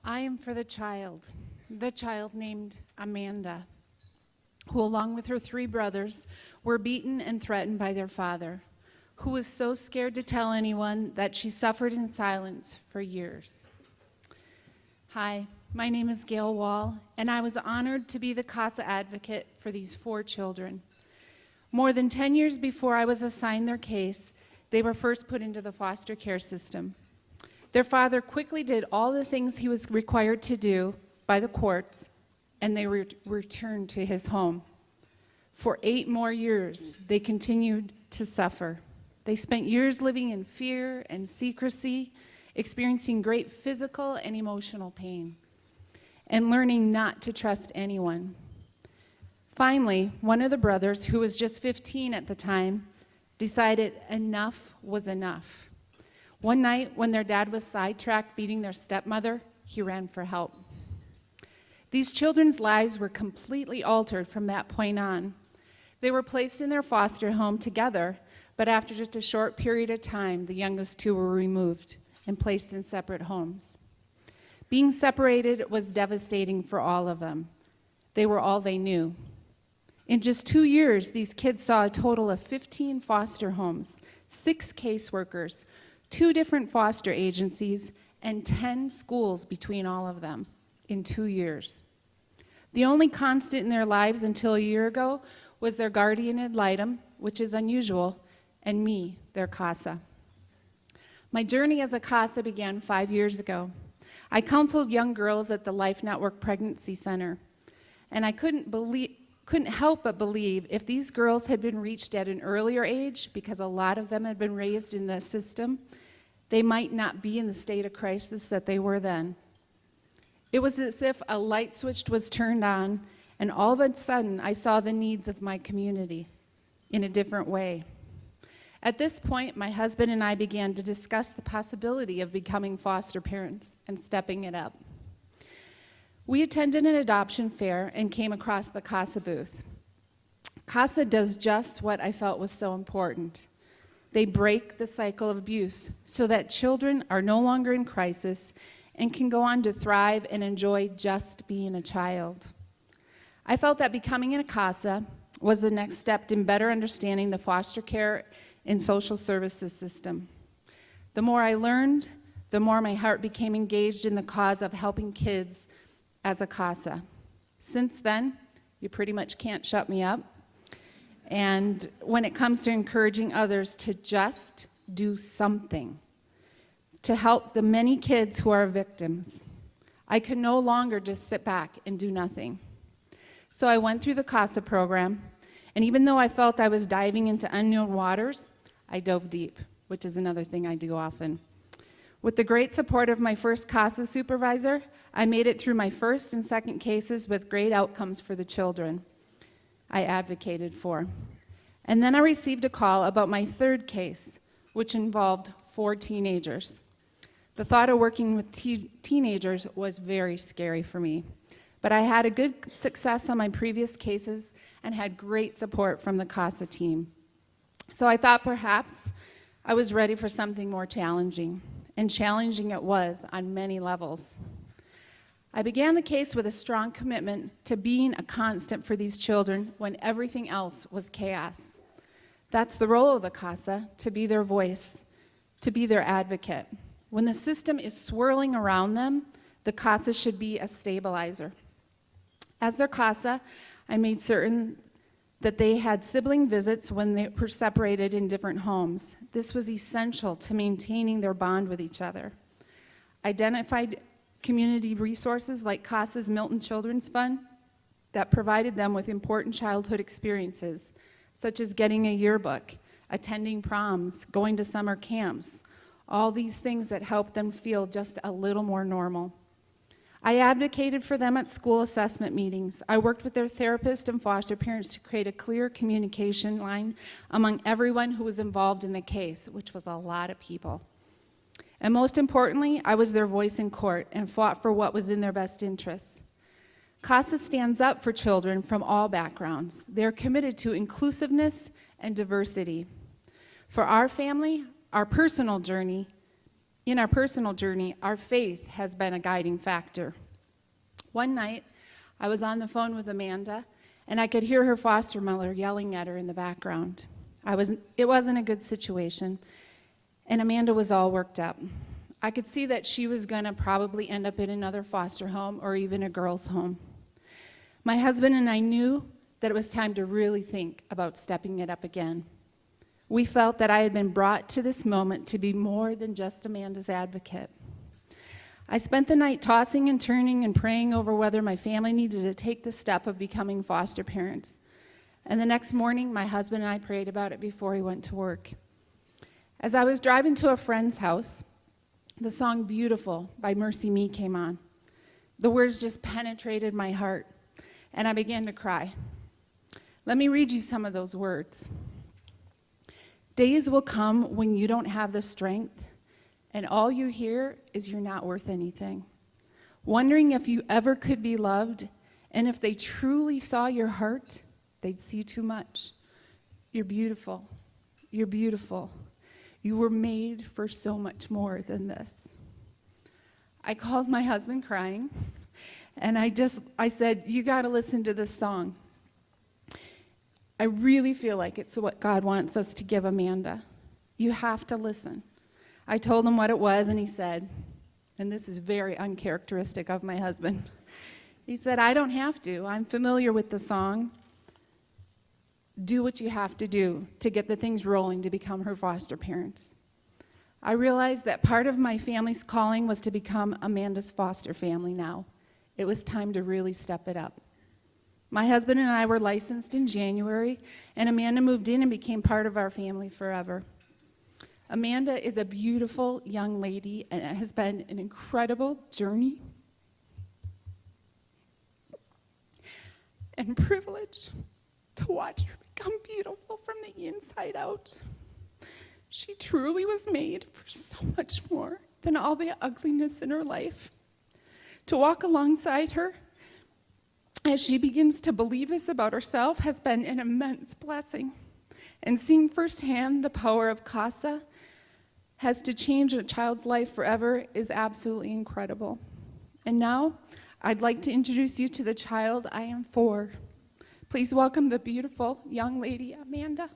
I am for the child named Amanda, who along with her 3 brothers were beaten and threatened by their father, who was so scared to tell anyone that she suffered in silence for years. Hi, my name is Gail Wahl, and I was honored to be the CASA advocate for these 4 children. More than 10 years before I was assigned their case, they were first put into the foster care system. Their father quickly did all the things he was required to do by the courts, and they returned to his home. For 8 more years, they continued to suffer. They spent years living in fear and secrecy, experiencing great physical and emotional pain, and learning not to trust anyone. Finally, one of the brothers, who was just 15 at the time, decided enough was enough. One night, when their dad was sidetracked beating their stepmother, he ran for help. These children's lives were completely altered from that point on. They were placed in their foster home together, but after just a short period of time, the youngest 2 were removed and placed in separate homes. Being separated was devastating for all of them. They were all they knew. In just 2 years, these kids saw a total of 15 foster homes, 6 caseworkers, 2 different foster agencies, and 10 schools between all of them in 2 years. The only constant in their lives until a year ago was their guardian ad litem, which is unusual, and me, their CASA. My journey as a CASA began 5 years ago. I counseled young girls at the Life Network Pregnancy Center, and I couldn't help but believe if these girls had been reached at an earlier age, because a lot of them had been raised in the system, they might not be in the state of crisis that they were then. It was as if a light switch was turned on, and all of a sudden I saw the needs of my community in a different way. At this point, my husband and I began to discuss the possibility of becoming foster parents and stepping it up. We attended an adoption fair and came across the CASA booth. CASA does just what I felt was so important. They break the cycle of abuse so that children are no longer in crisis and can go on to thrive and enjoy just being a child. I felt that becoming a CASA was the next step in better understanding the foster care and social services system. The more I learned, the more my heart became engaged in the cause of helping kids as a CASA. Since then, you pretty much can't shut me up. And when it comes to encouraging others to just do something to help the many kids who are victims, I could no longer just sit back and do nothing. So I went through the CASA program, and even though I felt I was diving into unknown waters, I dove deep, which is another thing I do often. With the great support of my first CASA supervisor, I made it through my first and second cases with great outcomes for the children I advocated for. And then I received a call about my third case, which involved 4 teenagers. The thought of working with teenagers was very scary for me, but I had a good success on my previous cases and had great support from the CASA team. So I thought perhaps I was ready for something more challenging, and challenging it was on many levels. I began the case with a strong commitment to being a constant for these children when everything else was chaos. That's the role of the CASA, to be their voice, to be their advocate. When the system is swirling around them, the CASA should be a stabilizer. As their CASA, I made certain that they had sibling visits when they were separated in different homes. This was essential to maintaining their bond with each other. Identified community resources like CASA's Milton Children's Fund that provided them with important childhood experiences, such as getting a yearbook, attending proms, going to summer camps, all these things that helped them feel just a little more normal. I advocated for them at school assessment meetings. I worked with their therapists and foster parents to create a clear communication line among everyone who was involved in the case, which was a lot of people. And most importantly, I was their voice in court and fought for what was in their best interests. CASA stands up for children from all backgrounds. They're committed to inclusiveness and diversity. For our family, our personal journey, In our personal journey, our faith has been a guiding factor. One night, I was on the phone with Amanda, and I could hear her foster mother yelling at her in the background. It wasn't a good situation, and Amanda was all worked up. I could see that she was going to probably end up in another foster home or even a girls' home. My husband and I knew that it was time to really think about stepping it up again. We felt that I had been brought to this moment to be more than just Amanda's advocate. I spent the night tossing and turning and praying over whether my family needed to take the step of becoming foster parents. And the next morning, my husband and I prayed about it before he went to work. As I was driving to a friend's house, the song Beautiful by Mercy Me came on. The words just penetrated my heart, and I began to cry. Let me read you some of those words. Days will come when you don't have the strength, and all you hear is you're not worth anything. Wondering if you ever could be loved, and if they truly saw your heart, they'd see too much. You're beautiful. You're beautiful. You were made for so much more than this. I called my husband crying, and I said, you got to listen to this song. I really feel like it's what God wants us to give Amanda. You have to listen. I told him what it was, and he said, and this is very uncharacteristic of my husband, he said, I don't have to. I'm familiar with the song. Do what you have to do to get the things rolling to become her foster parents. I realized that part of my family's calling was to become Amanda's foster family now. It was time to really step it up. My husband and I were licensed in January, and Amanda moved in and became part of our family forever. Amanda is a beautiful young lady, and it has been an incredible journey and privilege to watch her become beautiful from the inside out. She truly was made for so much more than all the ugliness in her life. To walk alongside her as she begins to believe this about herself has been an immense blessing. And seeing firsthand the power of CASA has to change a child's life forever is absolutely incredible. And now, I'd like to introduce you to the child I am for. Please welcome the beautiful young lady, Amanda.